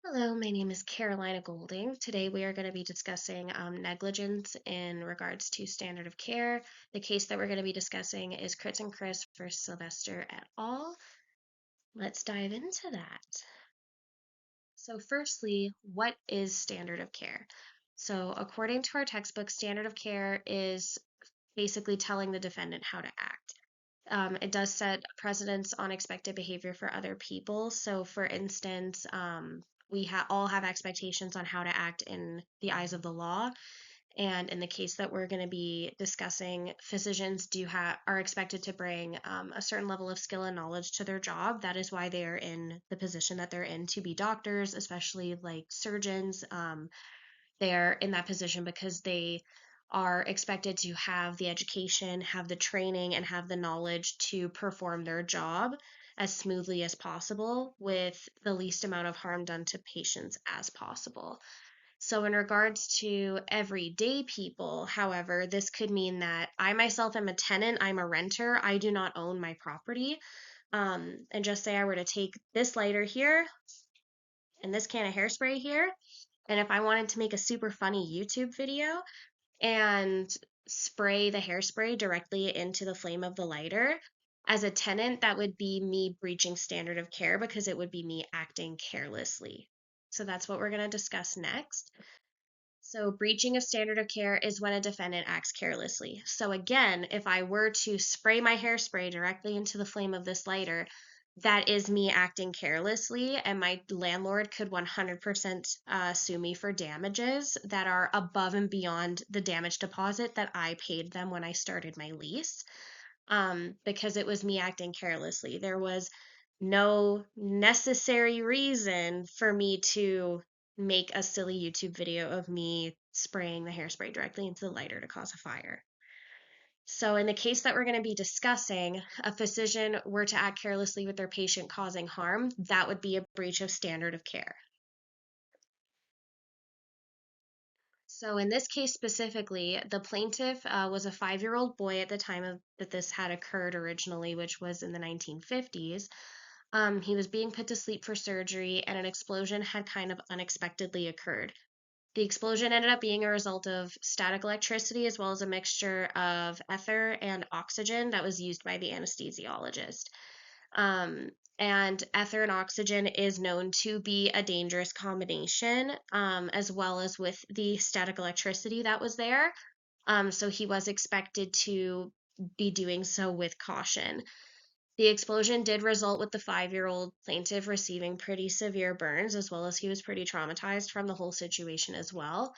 Hello, my name is Carolina Golding. Today we are going to be discussing negligence in regards to standard of care. The case that we're going to be discussing is Kritz and Chris versus Sylvester et al. Let's dive into that. So firstly, what is standard of care? So according to our textbook, standard of care is basically telling the defendant how to act. It does set precedents on expected behavior for other people. So, for instance, we all have expectations on how to act in the eyes of the law. And in the case that we're going to be discussing, physicians are expected to bring a certain level of skill and knowledge to their job. That is why they are in the position that they're in to be doctors, especially like surgeons. They're in that position because they are expected to have the education, have the training, and have the knowledge to perform their job as smoothly as possible with the least amount of harm done to patients as possible. So, in regards to everyday people, however, this could mean that I myself am a tenant, I'm a renter, I do not own my property. And just say I were to take this lighter here and this can of hairspray here, and if I wanted to make a super funny YouTube video and spray the hairspray directly into the flame of the lighter, as a tenant, that would be me breaching standard of care because it would be me acting carelessly. So that's what we're going to discuss next. So, breaching of standard of care is when a defendant acts carelessly. So, again, if I were to spray my hairspray directly into the flame of this lighter, that is me acting carelessly, and my landlord could 100% sue me for damages that are above and beyond the damage deposit that I paid them when I started my lease, because it was me acting carelessly. There was no necessary reason for me to make a silly YouTube video of me spraying the hairspray directly into the lighter to cause a fire. So, in the case that we're going to be discussing, a physician were to act carelessly with their patient causing harm, that would be a breach of standard of care. So, in this case specifically, the plaintiff was a 5-year-old boy at the time that this had occurred originally, which was in the 1950s. He was being put to sleep for surgery, and an explosion had kind of unexpectedly occurred. The explosion ended up being a result of static electricity as well as a mixture of ether and oxygen that was used by the anesthesiologist. Um, and ether and oxygen is known to be a dangerous combination, as well as with the static electricity that was there. So he was expected to be doing so with caution. The explosion did result with the 5-year-old plaintiff receiving pretty severe burns, as well as he was pretty traumatized from the whole situation as well.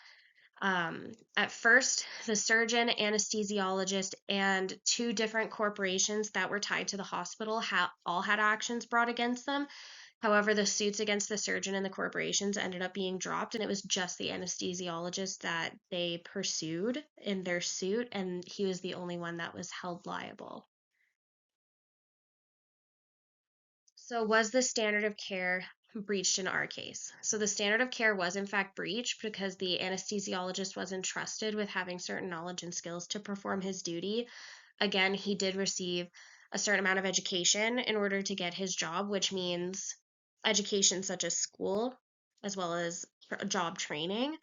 At first, the surgeon, anesthesiologist, and 2 different corporations that were tied to the hospital all had actions brought against them. However, the suits against the surgeon and the corporations ended up being dropped, and it was just the anesthesiologist that they pursued in their suit, and he was the only one that was held liable. So, was the standard of care breached in our case? So, the standard of care was in fact breached because the anesthesiologist was entrusted with having certain knowledge and skills to perform his duty. Again, he did receive a certain amount of education in order to get his job, which means education such as school as well as job training.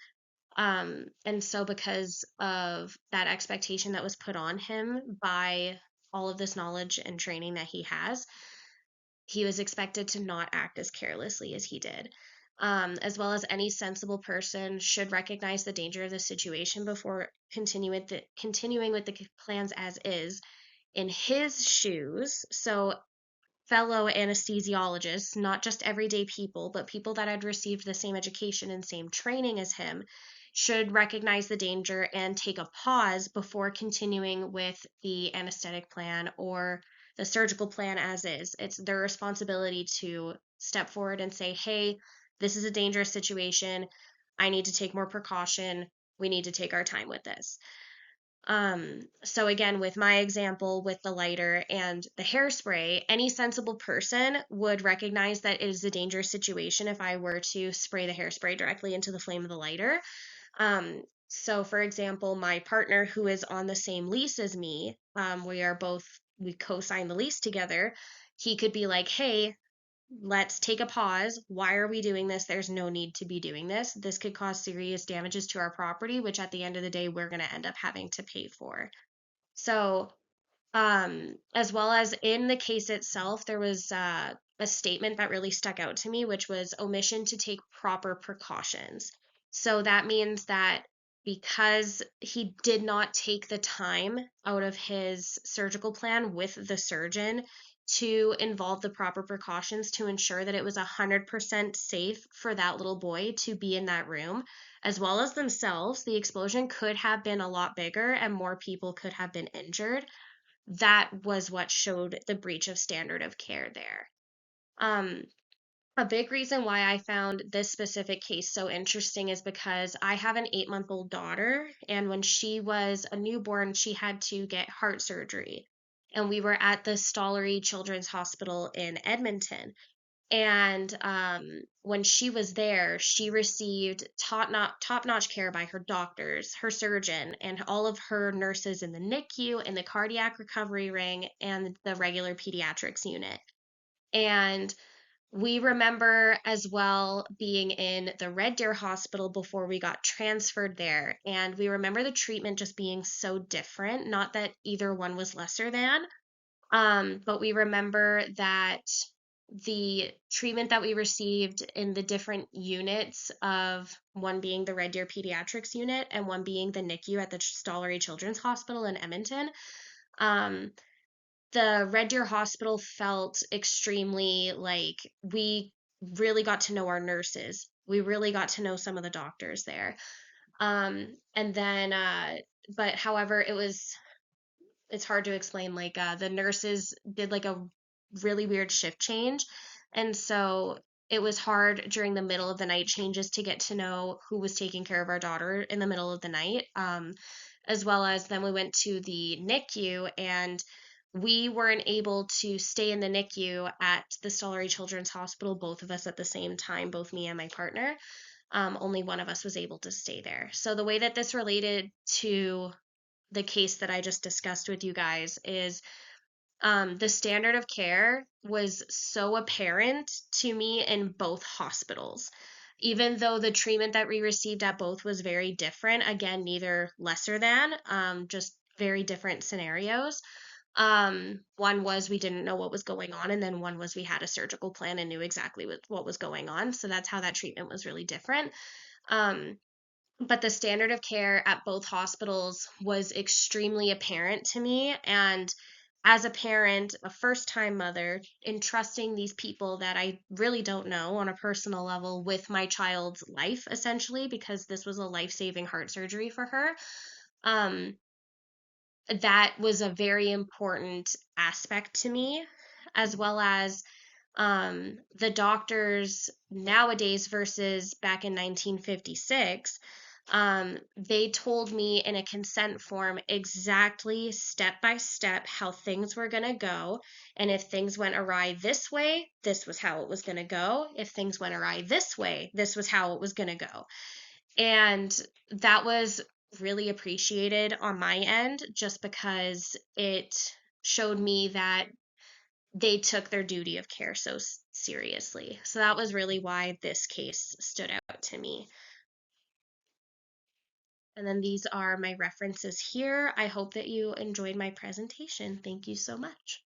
And so, because of that expectation that was put on him by all of this knowledge and training that he was expected to not act as carelessly as he did. As well as any sensible person should recognize the danger of the situation before continuing with the plans as is in his shoes. So, fellow anesthesiologists, not just everyday people, but people that had received the same education and same training as him, should recognize the danger and take a pause before continuing with the anesthetic plan or the surgical plan as is. It's their responsibility to step forward and say, hey, this is a dangerous situation. I need to take more precaution. We need to take our time with this. So again, with my example with the lighter and the hairspray, any sensible person would recognize that it is a dangerous situation if I were to spray the hairspray directly into the flame of the lighter. So for example, my partner who is on the same lease as me, we co-sign the lease together. He could be like, hey, let's take a pause. Why are we doing this? There's no need to be doing this. This could cause serious damages to our property, which at the end of the day, we're going to end up having to pay for. So, as well as in the case itself, there was a statement that really stuck out to me, which was omission to take proper precautions. So that means that because he did not take the time out of his surgical plan with the surgeon to involve the proper precautions to ensure that it was 100% safe for that little boy to be in that room, as well as themselves, the explosion could have been a lot bigger and more people could have been injured. That was what showed the breach of standard of care there. Um, a big reason why I found this specific case so interesting is because I have an 8-month-old daughter, and when she was a newborn, she had to get heart surgery. And we were at the Stollery Children's Hospital in Edmonton. And when she was there, she received top-notch care by her doctors, her surgeon, and all of her nurses in the NICU, in the cardiac recovery ring, and the regular pediatrics unit. And we remember as well being in the Red Deer Hospital before we got transferred there. And we remember the treatment just being so different. Not that either one was lesser than, but we remember that the treatment that we received in the different units of one being the Red Deer Pediatrics unit and one being the NICU at the Stollery Children's Hospital in Edmonton, um, the Red Deer Hospital felt extremely like we really got to know our nurses. We really got to know some of the doctors there. And then, but however, it's hard to explain. Like, the nurses did like a really weird shift change. And so it was hard during the middle of the night changes to get to know who was taking care of our daughter in the middle of the night. As well as then we went to the NICU, and we weren't able to stay in the NICU at the Stollery Children's Hospital, both of us at the same time, both me and my partner. Only one of us was able to stay there. So the way that this related to the case that I just discussed with you guys is the standard of care was so apparent to me in both hospitals. Even though the treatment that we received at both was very different, again, neither lesser than, just very different scenarios. One was we didn't know what was going on, and then one was we had a surgical plan and knew exactly what was going on. So that's how that treatment was really different. Um, but the standard of care at both hospitals was extremely apparent to me. And as a parent, a first time mother, entrusting these people that I really don't know on a personal level with my child's life, essentially, because this was a life saving heart surgery for her, um, that was a very important aspect to me, as well as the doctors nowadays versus back in 1956. They told me in a consent form exactly step by step how things were going to go. And if things went awry this way, this was how it was going to go. If things went awry this way, this was how it was going to go. And that was really appreciated on my end just because it showed me that they took their duty of care so seriously. So that was really why this case stood out to me. And then these are my references here. I hope that you enjoyed my presentation. Thank you so much.